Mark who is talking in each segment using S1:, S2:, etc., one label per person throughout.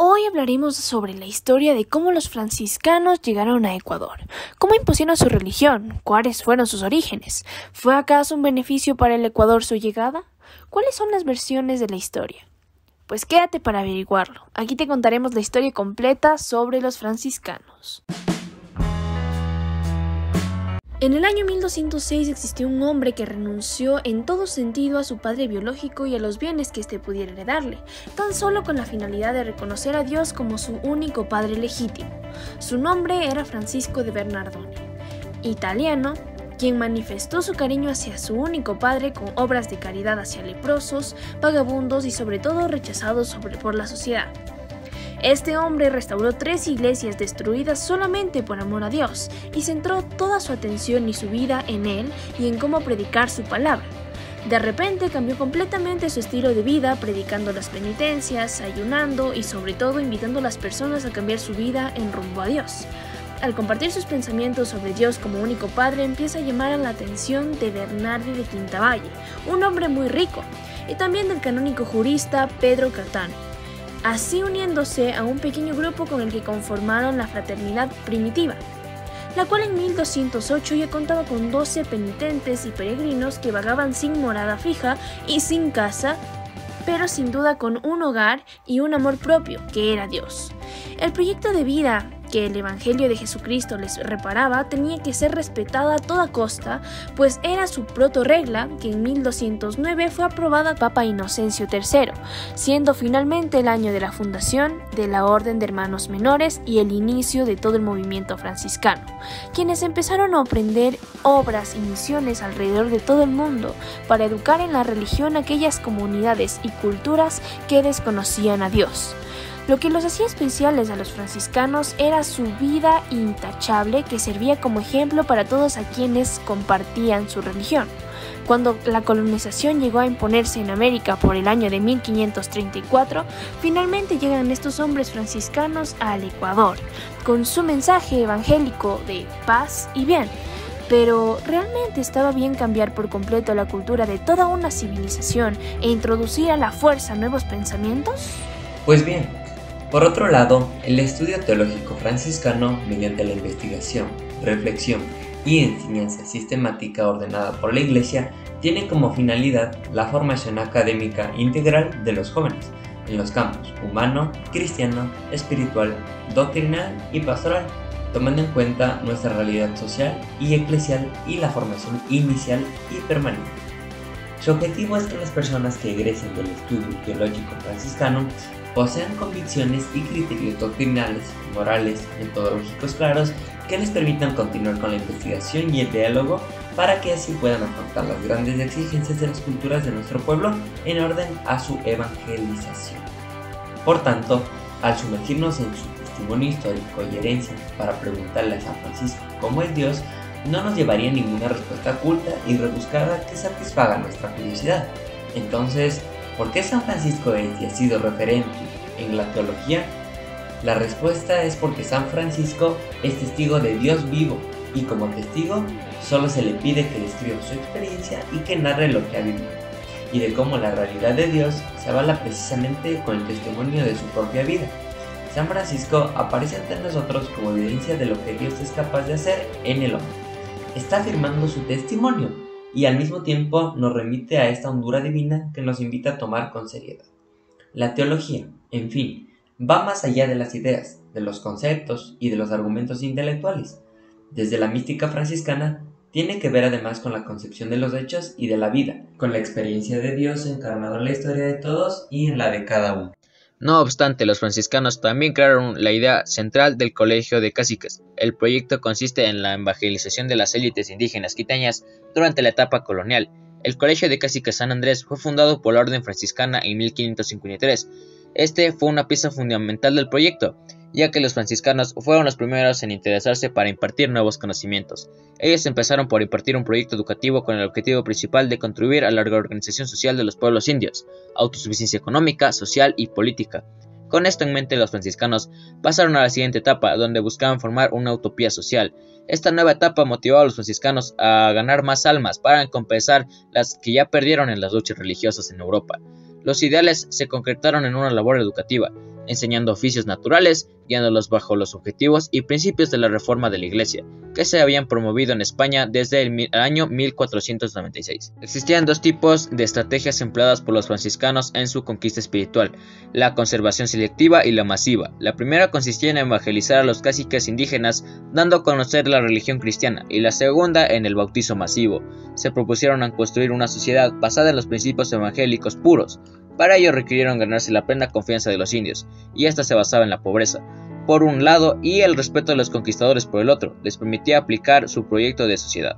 S1: Hoy hablaremos sobre la historia de cómo los franciscanos llegaron a Ecuador, cómo impusieron su religión, cuáles fueron sus orígenes, ¿fue acaso un beneficio para el Ecuador su llegada? ¿Cuáles son las versiones de la historia? Pues quédate para averiguarlo. Aquí te contaremos la historia completa sobre los franciscanos. En el año 1206 existió un hombre que renunció en todo sentido a su padre biológico y a los bienes que éste pudiera heredarle, tan solo con la finalidad de reconocer a Dios como su único padre legítimo. Su nombre era Francisco de Bernardone, italiano, quien manifestó su cariño hacia su único padre con obras de caridad hacia leprosos, vagabundos y sobre todo rechazados por la sociedad. Este hombre restauró 3 iglesias destruidas solamente por amor a Dios y centró toda su atención y su vida en él y en cómo predicar su palabra. De repente cambió completamente su estilo de vida, predicando las penitencias, ayunando y sobre todo invitando a las personas a cambiar su vida en rumbo a Dios. Al compartir sus pensamientos sobre Dios como único padre, empieza a llamar la atención de Bernardi de Quintavalle, un hombre muy rico, y también del canónigo jurista Pedro Catano, así uniéndose a un pequeño grupo con el que conformaron la Fraternidad Primitiva, la cual en 1208 ya contaba con 12 penitentes y peregrinos que vagaban sin morada fija y sin casa, pero sin duda con un hogar y un amor propio, que era Dios. El proyecto de vida que el Evangelio de Jesucristo les reparaba tenía que ser respetado a toda costa, pues era su protorregla que en 1209 fue aprobada por Papa Inocencio III, siendo finalmente el año de la fundación de la Orden de Hermanos Menores y el inicio de todo el movimiento franciscano, quienes empezaron a aprender obras y misiones alrededor de todo el mundo para educar en la religión a aquellas comunidades y culturas que desconocían a Dios. Lo que los hacía especiales a los franciscanos era su vida intachable que servía como ejemplo para todos a quienes compartían su religión. Cuando la colonización llegó a imponerse en América por el año de 1534, finalmente llegan estos hombres franciscanos al Ecuador, con su mensaje evangélico de paz y bien. Pero, ¿realmente estaba bien cambiar por completo la cultura de toda una civilización e introducir a la fuerza nuevos pensamientos?
S2: Pues bien, por otro lado, el estudio teológico franciscano, mediante la investigación, reflexión y enseñanza sistemática ordenada por la Iglesia, tiene como finalidad la formación académica integral de los jóvenes en los campos humano, cristiano, espiritual, doctrinal y pastoral, tomando en cuenta nuestra realidad social y eclesial y la formación inicial y permanente. Su objetivo es que las personas que egresen del estudio teológico franciscano posean convicciones y criterios doctrinales, morales, metodológicos claros que les permitan continuar con la investigación y el diálogo para que así puedan afrontar las grandes exigencias de las culturas de nuestro pueblo en orden a su evangelización. Por tanto, al sumergirnos en su testimonio histórico y herencia para preguntarle a San Francisco cómo es Dios, no nos llevaría ninguna respuesta oculta y rebuscada que satisfaga nuestra curiosidad. Entonces, ¿por qué San Francisco es y ha sido referente en la teología? La respuesta es porque San Francisco es testigo de Dios vivo y como testigo solo se le pide que describa su experiencia y que narre lo que ha vivido, y de cómo la realidad de Dios se avala precisamente con el testimonio de su propia vida. San Francisco aparece ante nosotros como evidencia de lo que Dios es capaz de hacer en el hombre. Está afirmando su testimonio y al mismo tiempo nos remite a esta hondura divina que nos invita a tomar con seriedad. La teología, en fin, va más allá de las ideas, de los conceptos y de los argumentos intelectuales. Desde la mística franciscana, tiene que ver además con la concepción de los hechos y de la vida, con la experiencia de Dios encarnado en la historia de todos y en la de cada uno.
S3: No obstante, los franciscanos también crearon la idea central del Colegio de Caciques. El proyecto consiste en la evangelización de las élites indígenas quiteñas durante la etapa colonial. El Colegio de Caciques San Andrés fue fundado por la Orden Franciscana en 1553. Este fue una pieza fundamental del proyecto, ya que los franciscanos fueron los primeros en interesarse para impartir nuevos conocimientos. Ellos empezaron por impartir un proyecto educativo con el objetivo principal de contribuir a la organización social de los pueblos indios, autosuficiencia económica, social y política. Con esto en mente, los franciscanos pasaron a la siguiente etapa, donde buscaban formar una utopía social. Esta nueva etapa motivó a los franciscanos a ganar más almas para compensar las que ya perdieron en las luchas religiosas en Europa. Los ideales se concretaron en una labor educativa, enseñando oficios naturales, guiándolos bajo los objetivos y principios de la reforma de la Iglesia, que se habían promovido en España desde el año 1496. Existían dos tipos de estrategias empleadas por los franciscanos en su conquista espiritual: la conservación selectiva y la masiva. La primera consistía en evangelizar a los caciques indígenas, dando a conocer la religión cristiana, y la segunda en el bautizo masivo. Se propusieron construir una sociedad basada en los principios evangélicos puros. Para ello requirieron ganarse la plena confianza de los indios, y esta se basaba en la pobreza, por un lado, y el respeto de los conquistadores por el otro. Les permitía aplicar su proyecto de sociedad.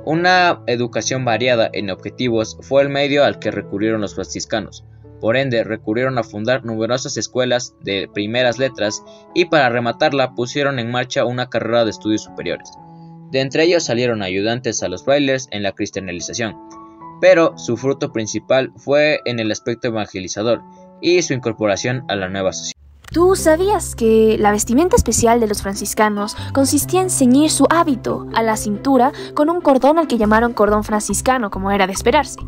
S3: Una educación variada en objetivos fue el medio al que recurrieron los franciscanos. Por ende, recurrieron a fundar numerosas escuelas de primeras letras y para rematarla pusieron en marcha una carrera de estudios superiores. De entre ellos salieron ayudantes a los frailes en la cristianización, pero su fruto principal fue en el aspecto evangelizador y su incorporación a la nueva sociedad.
S1: ¿Tú sabías que la vestimenta especial de los franciscanos consistía en ceñir su hábito a la cintura con un cordón al que llamaron cordón franciscano, como era de esperarse?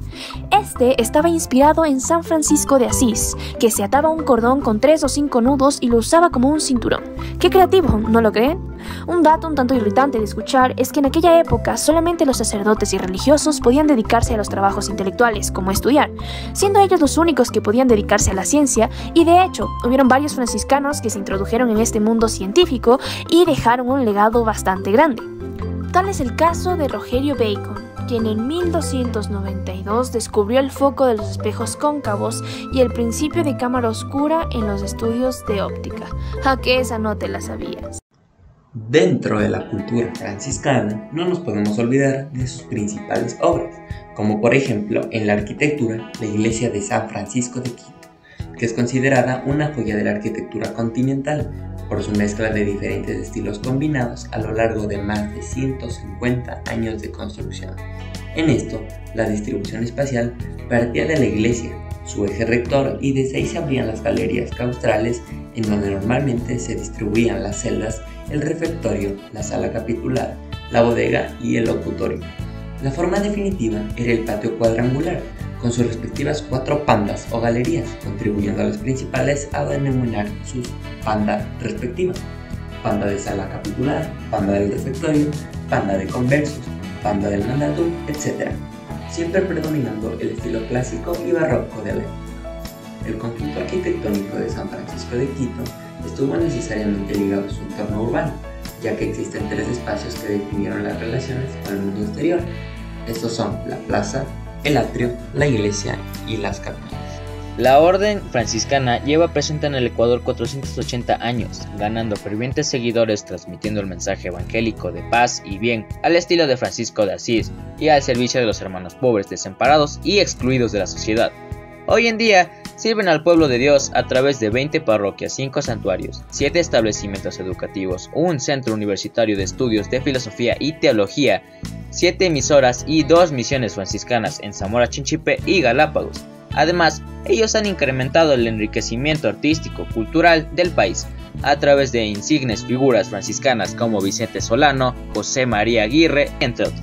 S1: Este estaba inspirado en San Francisco de Asís, que se ataba un cordón con 3 o 5 nudos y lo usaba como un cinturón. ¡Qué creativo!, ¿no lo creen? Un dato un tanto irritante de escuchar es que en aquella época solamente los sacerdotes y religiosos podían dedicarse a los trabajos intelectuales, como estudiar, siendo ellos los únicos que podían dedicarse a la ciencia, y de hecho, hubieron varios franciscanos que se introdujeron en este mundo científico y dejaron un legado bastante grande. Tal es el caso de Rogerio Bacon, quien en 1292 descubrió el foco de los espejos cóncavos y el principio de cámara oscura en los estudios de óptica. ¿A que esa no te la sabías?
S2: Dentro de la cultura franciscana no nos podemos olvidar de sus principales obras, como por ejemplo en la arquitectura la iglesia de San Francisco de Quito, que es considerada una joya de la arquitectura continental por su mezcla de diferentes estilos combinados a lo largo de más de 150 años de construcción. En esto, la distribución espacial partía de la iglesia, su eje rector, y desde ahí se abrían las galerías claustrales en donde normalmente se distribuían las celdas, el refectorio, la sala capitular, la bodega y el locutorio. La forma definitiva era el patio cuadrangular, con sus respectivas 4 pandas o galerías, contribuyendo a las principales a denominar sus pandas respectivas: panda de sala capitular, panda del refectorio, panda de conversos, panda del mandatum, etc., siempre predominando el estilo clásico y barroco de la época. El conjunto arquitectónico de San Francisco de Quito estuvo necesariamente ligado a su entorno urbano, ya que existen 3 espacios que definieron las relaciones con el mundo exterior. Estos son la plaza, el atrio, la iglesia y las capillas.
S3: La orden franciscana lleva presente en el Ecuador 480 años, ganando fervientes seguidores, transmitiendo el mensaje evangélico de paz y bien al estilo de Francisco de Asís y al servicio de los hermanos pobres, desamparados y excluidos de la sociedad. Hoy en día sirven al pueblo de Dios a través de 20 parroquias, 5 santuarios, 7 establecimientos educativos, un centro universitario de estudios de filosofía y teología, 7 emisoras y 2 misiones franciscanas en Zamora Chinchipe y Galápagos. Además, ellos han incrementado el enriquecimiento artístico, cultural del país a través de insignes figuras franciscanas como Vicente Solano, José María Aguirre, entre otros.